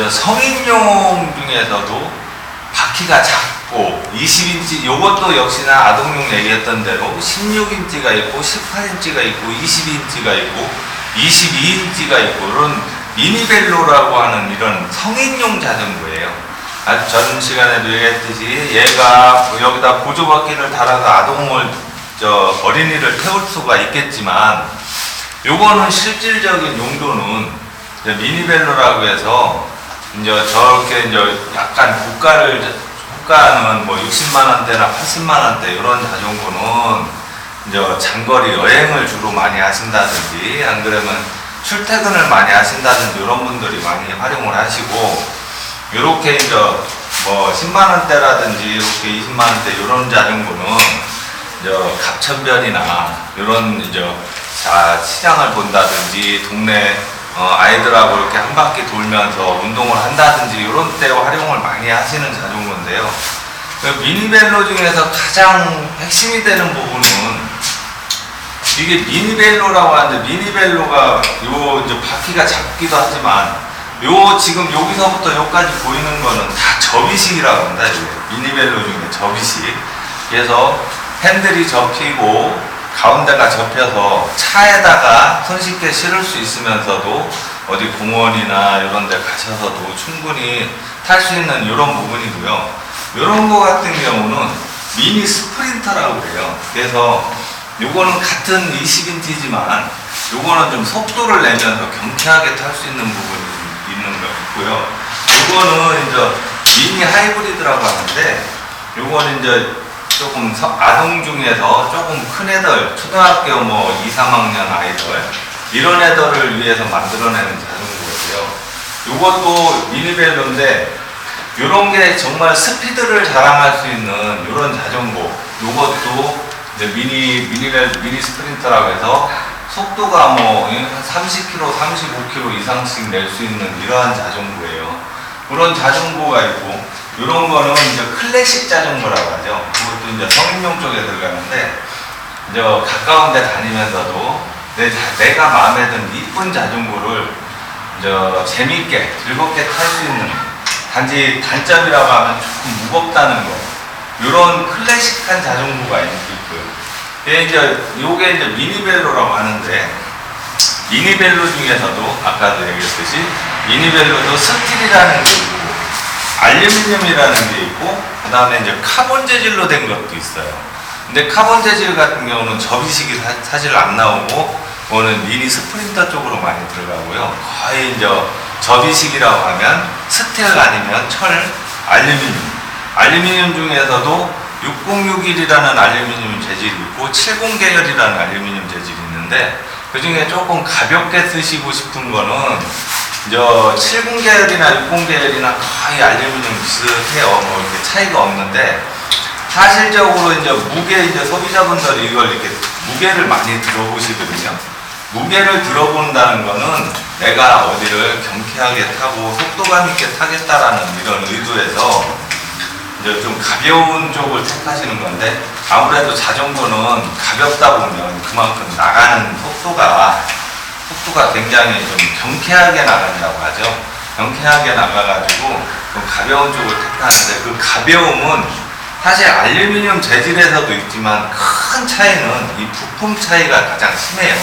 이제 성인용 중에서도 바퀴가 작고 20인치, 요것도 역시나 아동용 얘기했던 대로 16인치가 있고 18인치가 있고 22인치가 있고 22인치가 있고 이런 미니벨로라고 하는 이런 성인용 자전거예요. 아주 전 시간에도 얘기했듯이 얘가 여기다 보조바퀴를 달아서 아동을 어린이를 태울 수가 있겠지만 요거는 실질적인 용도는 미니벨로라고 해서 이제 저렇게 이제 약간 고가는 뭐 60만 원대나 80만 원대 이런 자전거는 이제 장거리 여행을 주로 많이 하신다든지 안 그러면 출퇴근을 많이 하신다든지 이런 분들이 많이 활용을 하시고 이렇게 이제 뭐 10만 원대라든지 이렇게 20만 원대 이런 자전거는 이제 갑천변이나 이런 이제 시장을 본다든지 동네 아이들하고 이렇게 한 바퀴 돌면서 운동을 한다든지 이런 때 활용을 많이 하시는 자전거인데요. 미니벨로 중에서 가장 핵심이 되는 부분은 이게 미니벨로라고 하는데 미니벨로가 요 이제 바퀴가 작기도 하지만 요 지금 여기서부터 여기까지 보이는 거는 다 접이식이라고 합니다. 미니벨로 중에 접이식. 그래서 핸들이 접히고 가운데가 접혀서 차에다가 손쉽게 실을 수 있으면서도 어디 공원이나 이런 데 가셔서도 충분히 탈 수 있는 이런 부분이고요. 이런 거 같은 경우는 미니 스프린터라고 해요. 그래서 요거는 같은 20인치지만 요거는 좀 속도를 내면서 경쾌하게 탈 수 있는 부분이 있는 거 있고요. 요거는 이제 미니 하이브리드라고 하는데 요거는 이제 조금 아동 중에서 조금 큰 애들, 초등학교 뭐 2, 3학년 아이들 이런 애들을 위해서 만들어내는 자전거고요. 요것도 미니벨로인데 요런 게 정말 스피드를 자랑할 수 있는 요런 자전거. 요것도 이제 미니 스프린터라고 해서 속도가 뭐 30km, 35km 이상씩 낼 수 있는 이러한 자전거예요. 그런 자전거가 있고 이런 거는 이제 클래식 자전거라고 하죠. 그것도 이제 성인용 쪽에 들어가는데 이제 가까운 데 다니면서도 내가 마음에 든 이쁜 자전거를 이제 재밌게 즐겁게 탈 수 있는, 단지 단점이라고 하면 조금 무겁다는 거, 이런 클래식한 자전거가 있고요. 이제 요게 이제 미니벨로라고 하는데 미니벨로 중에서도 아까도 얘기했듯이 미니벨로도 스틸이라는 게 있고 알루미늄이라는 게 있고 그 다음에 이제 카본 재질로 된 것도 있어요. 근데 카본 재질 같은 경우는 접이식이 사실 안 나오고 그거는 미니 스프린터 쪽으로 많이 들어가고요. 거의 이제 접이식이라고 하면 스틸 아니면 철, 알루미늄 중에서도 6061이라는 알루미늄 재질이 있고 70 계열이라는 알루미늄 재질이 있는데 그 중에 조금 가볍게 쓰시고 싶은 거는 이제 70 계열이나 60 계열이나 거의 알루미늄 비슷해요. 뭐 이렇게 차이가 없는데 사실적으로 이제 이제 소비자분들이 이걸 이렇게 무게를 많이 들어보시거든요. 무게를 들어본다는 거는 내가 어디를 경쾌하게 타고 속도감 있게 타겠다라는 이런 의도에서 이제 좀 가벼운 쪽을 택하시는 건데 아무래도 자전거는 가볍다 보면 그만큼 나가는 속도가 굉장히 좀 경쾌하게 나간다고 하죠. 경쾌하게 나가가지고 좀 가벼운 쪽을 택하는데 그 가벼움은 사실 알루미늄 재질에서도 있지만 큰 차이는 이 부품 차이가 가장 심해요.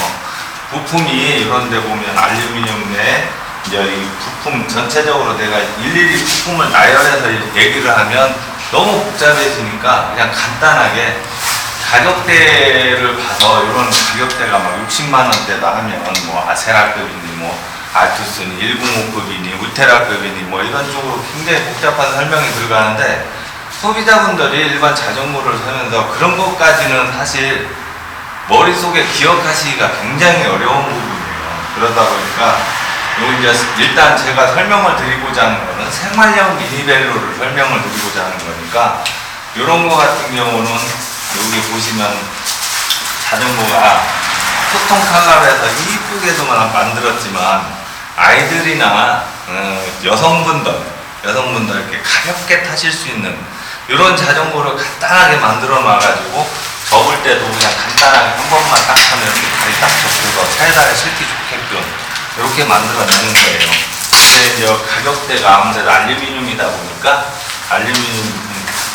부품이 이런 데 보면 알루미늄에 이제 이 부품 전체적으로 내가 일일이 부품을 나열해서 얘기를 하면 너무 복잡해지니까 그냥 간단하게 가격대를 봐서 이런 가격대가 막 60만 원대다 하면 뭐 아세라급이니 뭐 아투스니 105급이니 울테라급이니 뭐 이런 쪽으로 굉장히 복잡한 설명이 들어가는데 소비자분들이 일반 자전거를 사면서 그런 것까지는 사실 머릿속에 기억하시기가 굉장히 어려운 부분이에요. 그러다 보니까 이제 일단 제가 설명을 드리고자 하는 거는 생활형 미니벨로를 설명을 드리고자 하는 거니까 이런 거 같은 경우는 여기 보시면 자전거가 소통 컬러에서 이쁘게도만 만들었지만 아이들이나 여성분들 이렇게 가볍게 타실 수 있는 이런 자전거를 간단하게 만들어 놔가지고 접을 때도 그냥 간단하게 한 번만 딱 하면 이렇게 다리 딱 접혀서 차에다가 실기 좋게끔 이렇게 만들어내는 거예요. 근데 이제 가격대가 아무래도 알루미늄이다 보니까 알루미늄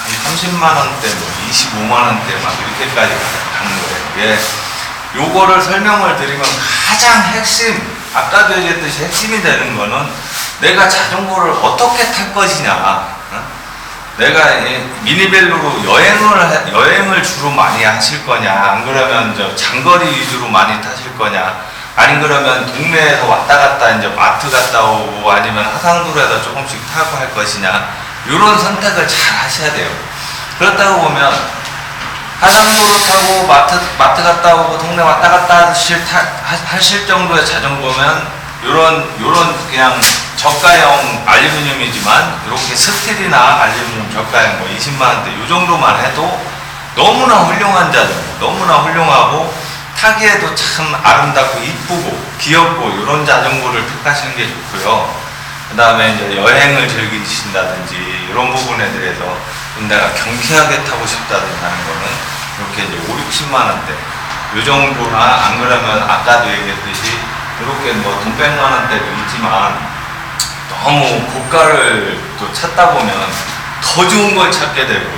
한 30만 원대, 뭐 25만 원대 막 이렇게까지 가는 거예요. 예. 요거를 설명을 드리면 가장 핵심, 아까도 얘기했듯이 핵심이 되는 거는 내가 자전거를 어떻게 탈 것이냐. 내가 미니벨로로 여행을 주로 많이 하실 거냐, 안 그러면 장거리 위주로 많이 타실 거냐, 아니 그러면 동네에서 왔다 갔다 이제 마트 갔다 오고 아니면 하상도로에서 조금씩 타고 할 것이냐, 이런 선택을 잘 하셔야 돼요. 그렇다고 보면 하상도로 타고 마트 갔다 오고 동네 왔다 갔다 하실 정도의 자전거면 요런 그냥 저가형 알루미늄이지만 이렇게 스틸이나 알루미늄 저가형 뭐 20만 원대 요 정도만 해도 너무나 훌륭한 자전거, 너무나 훌륭하고 타기에도 참 아름답고 이쁘고 귀엽고 이런 자전거를 택하시는 게 좋고요. 그 다음에 이제 여행을 즐기신다든지 이런 부분에 대해서 좀 내가 경쾌하게 타고 싶다든지 하는 거는 이렇게 이제 5, 60만 원대 요 정도나, 안 그러면 아까도 얘기했듯이 이렇게 뭐 돈 100만 원대도 있지만 너무 고가를 또 찾다 보면 더 좋은 걸 찾게 되고,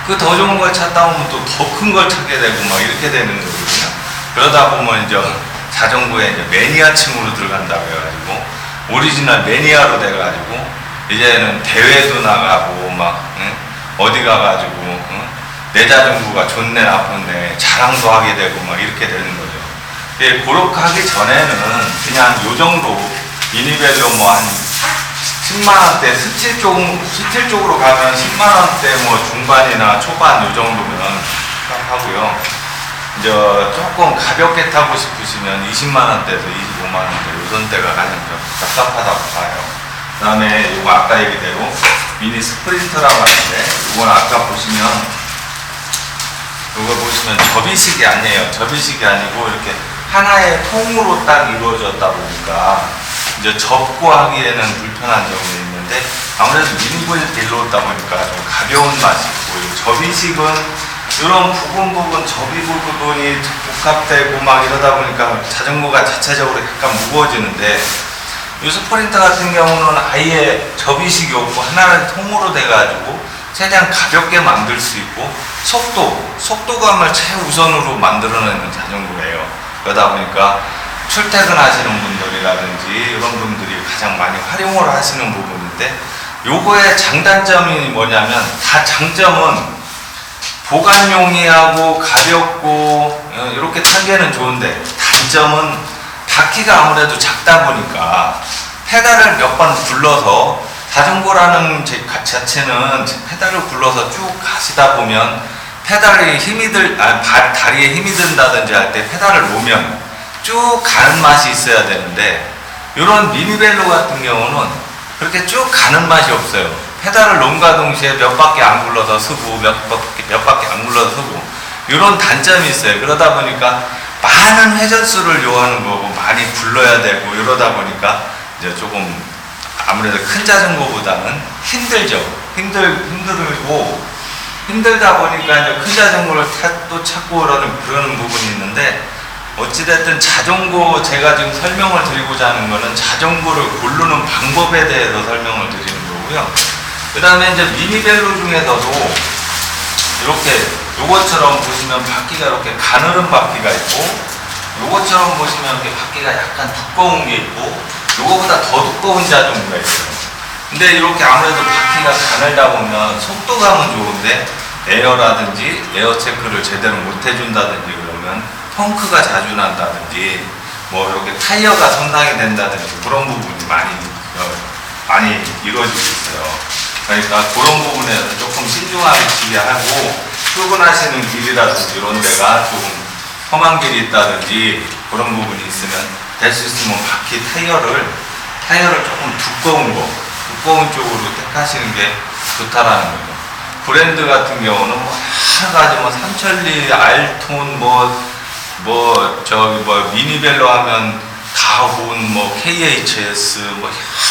그 더 좋은 걸 찾다 보면 또 더 큰 걸 찾게 되고 막 이렇게 되는 거거든요. 그러다 보면 이제 자전거에 이제 매니아층으로 들어간다고 해가지고 오리지널 매니아로 돼가지고 이제는 대회도 나가고 막 어디 가가지고 내 자전거가 좋네 나쁘네 자랑도 하게 되고 막 이렇게 되는 거죠. 예, 그렇게 하기 전에는 그냥 요 정도 미니벨로 뭐 한 10만 원대 스틸 쪽으로 가면 10만 원대 뭐 중반이나 초반 요 정도면 하고요. 이제 조금 가볍게 타고 싶으시면 20만 원대에서 25만 원대 요 선대가 가장 적합하다고 봐요. 그 다음에 요거 아까 얘기대로 미니 스프린터라고 하는데, 요건 아까 보시면 요거 보시면 접이식이 아니에요. 접이식이 아니고 이렇게 하나의 통으로 딱 이루어졌다 보니까 이제 접고 하기에는 불편한 점이 있는데, 아무래도 미니벨로다 보니까 좀 가벼운 맛이 있고, 접이식은 이런 부분 접이 부분이 복합되고 막 이러다 보니까 자전거가 자체적으로 약간 무거워지는데, 이 스프린터 같은 경우는 아예 접이식이 없고 하나는 통으로 돼가지고 최대한 가볍게 만들 수 있고 속도감을 최우선으로 만들어내는 자전거예요. 그러다 보니까 출퇴근하시는 분들이라든지 이런 분들이 가장 많이 활용을 하시는 부분인데, 요거의 장단점이 뭐냐면, 다 장점은 보관용이하고 가볍고 이렇게 타기에는 좋은데, 단점은 바퀴가 아무래도 작다 보니까 페달을 몇 번 굴러서, 자전거라는 자체는 페달을 굴러서 쭉 가시다 보면 페달에 다리에 힘이 든다든지 할 때 페달을 놓으면 쭉 가는 맛이 있어야 되는데, 이런 미니벨로 같은 경우는 그렇게 쭉 가는 맛이 없어요. 페달을 놓음과 동시에 몇 바퀴 안 굴러서 서고 몇 바퀴 안 굴러서 서고, 이런 단점이 있어요. 그러다 보니까 많은 회전수를 요하는 거고 많이 굴러야 되고, 이러다 보니까 이제 조금 아무래도 큰 자전거보다는 힘들죠. 힘들다 보니까 이제 큰 자전거를 또 찾고 그러는 부분이 있는데, 어찌됐든 자전거, 제가 지금 설명을 드리고자 하는 거는 자전거를 고르는 방법에 대해서 설명을 드리는 거고요. 그 다음에 이제 미니벨로 중에서도 이렇게 요것처럼 보시면 바퀴가 이렇게 가늘은 바퀴가 있고, 요것처럼 보시면 이렇게 바퀴가 약간 두꺼운 게 있고, 요거보다 더 두꺼운 자전거가 있어요. 근데 이렇게 아무래도 바퀴가 가늘다 보면 속도감은 좋은데 에어라든지 에어 체크를 제대로 못 해준다든지 그러면 펑크가 자주 난다든지 뭐 이렇게 타이어가 손상이 된다든지 그런 부분이 많이 이루어지고 있어요. 그러니까 그런 부분에서 조금 신중하게 지휘하고, 출근하시는 길이라든지 이런 데가 조금 험한 길이 있다든지 그런 부분이 있으면 될 수 있으면 바퀴 타이어를 조금 두꺼운 쪽으로 택하시는 게 좋다라는 거죠. 브랜드 같은 경우는 뭐 여러 가지 뭐 삼천리, 알톤, 미니벨로 하면 다혼, KHS,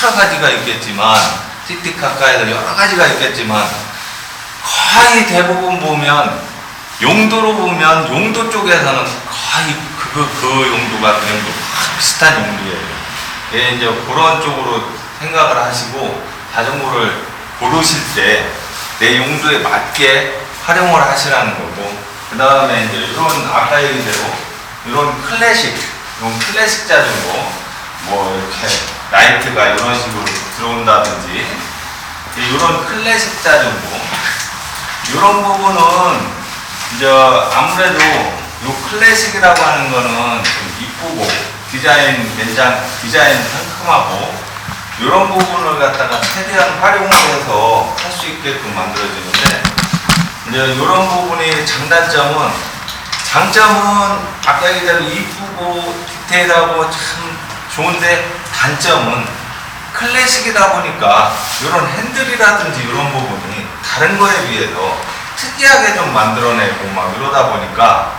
여러 가지가 있겠지만, 티티카카에서 여러 가지가 있겠지만, 거의 대부분 보면, 용도로 보면, 용도 쪽에서는 거의 그 용도가 그 용도 비슷한 용도예요. 예, 이제 그런 쪽으로 생각을 하시고 자전거를 고르실 때 내 용도에 맞게 활용을 하시라는 거고, 그 다음에 이제 이런 아까 얘기대로 이런 클래식 자전거, 뭐 이렇게 라이트가 이런 식으로 들어온다든지 이런 클래식 자전거, 이런 부분은 이제 아무래도 이 클래식이라고 하는 거는 좀 이쁘고 디자인 상큼하고 이런 부분을 갖다가 최대한 활용을 해서 할 수 있게끔 만들어지는데, 이제 이런 부분이 장점은 아까 얘기대로 이쁘고 디테일하고 참 좋은데, 단점은 클래식이다 보니까 이런 핸들이라든지 이런 부분이 다른 거에 비해서 특이하게 좀 만들어내고 막 이러다 보니까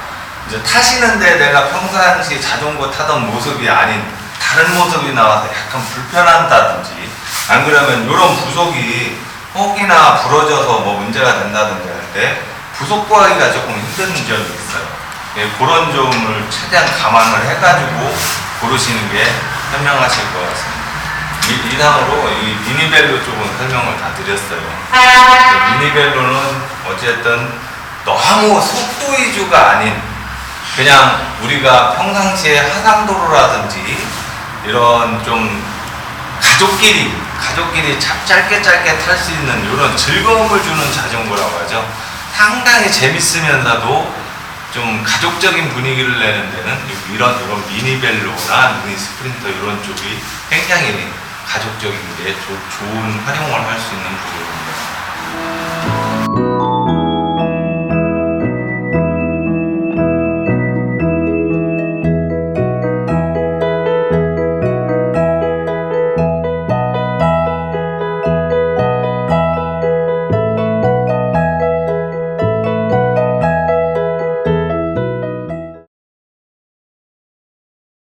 이제 타시는데 내가 평상시 자전거 타던 모습이 아닌 다른 모습이 나와서 약간 불편한다든지, 안 그러면 이런 부속이 혹이나 부러져서 뭐 문제가 된다든지 할 때 부속 구하기가 조금 힘든 점이 있어요. 예, 그런 점을 최대한 감안을 해가지고 고르시는 게 현명하실 것 같습니다. 이상으로 이 미니벨로 쪽은 설명을 다 드렸어요. 미니벨로는 어쨌든 너무 속도 위주가 아닌, 그냥 우리가 평상시에 하상도로라든지 이런 좀 가족끼리 짧게 탈 수 있는 이런 즐거움을 주는 자전거라고 하죠. 상당히 재밌으면서도 좀 가족적인 분위기를 내는 데는 이런 미니벨로나 미니 스프린터 이런 쪽이 굉장히 가족적인 데 좋은 활용을 할 수 있는 부분입니다.